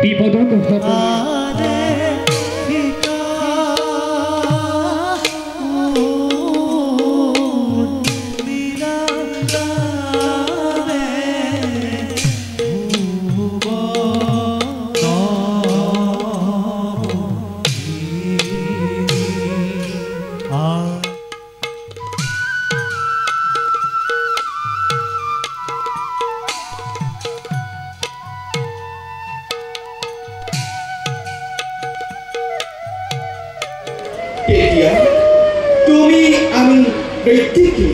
বিপদৰ কথা তুমি আমি প্ৰত্যেকে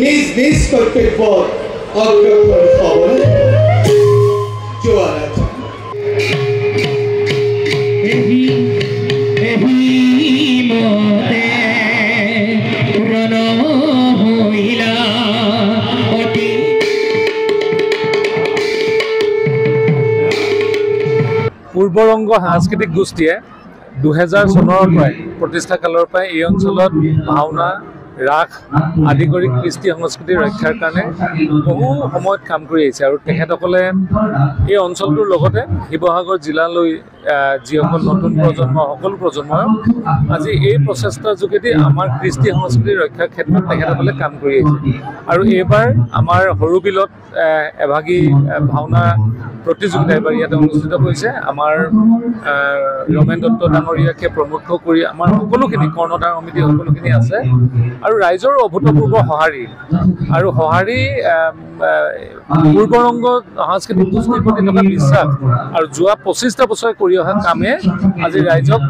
নিজ নিজ কৰ্তব্য অগ্ৰসৰ হব জোয়াৰ পূৰ্বৰংগ সাংস্কৃতিক গোষ্ঠীয়ে 2000 চনৰ পৰাই প্ৰতিষ্ঠা কালৰ পৰাই এই অঞ্চলত ভাওনা ৰাস আদি কৰি কৃষ্টি সংস্কৃতি ৰক্ষাৰ কাৰণে বহু সময়ত কাম কৰি আহিছে আৰু তেখেতসকলে এই অঞ্চলটোৰ লগতে শিৱসাগৰ জিলালৈ যিসকল নতুন প্ৰজন্ম সকলো প্ৰজন্মই আজি এই প্ৰচেষ্টাৰ যোগেদি আমাৰ কৃষ্টি সংস্কৃতি ৰক্ষাৰ ক্ষেত্ৰত তেখেতসকলে কাম কৰি আহিছে আৰু এইবাৰ আমাৰ সৰুবিলত এভাগী ভাওনা প্ৰতিযোগিতা এবাৰ ইয়াতে অনুষ্ঠিত হৈছে আমাৰ ৰমেন দত্ত ডাঙৰীয়াকে প্ৰমুখ কৰি আমাৰ সকলোখিনি কৰ্ণধাৰ সমিতি সকলোখিনি আছে আৰু ৰাইজৰ অভূতপূৰ্ব সঁহাৰি আৰু সঁহাৰি পূৰ্বৰংগ সাংস্কৃতিক গোষ্ঠীৰ প্ৰতি থকা বিশ্বাস আৰু যোৱা 25টা বছৰে কৰি অহা কামে আজি ৰাইজক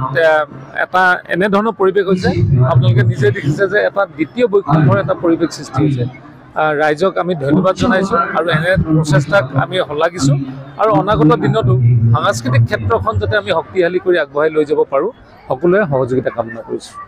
এটা এনেধৰণৰ পৰিৱেশ হৈছে আপোনালোকে নিজে দেখিছে যে এটা দ্বিতীয় বৈষম্যৰ এটা পৰিৱেশ সৃষ্টি হৈছে ৰাইজক আমি ধন্যবাদ জনাইছোঁ আৰু এনে প্ৰচেষ্টাক আমি শলাগিছোঁ আৰু অনাগত দিনতো সাংস্কৃতিক ক্ষেত্ৰখন যাতে আমি শক্তিশালী কৰি আগবঢ়াই লৈ যাব পাৰোঁ সকলোৱে সহযোগিতা কামনা কৰিছোঁ।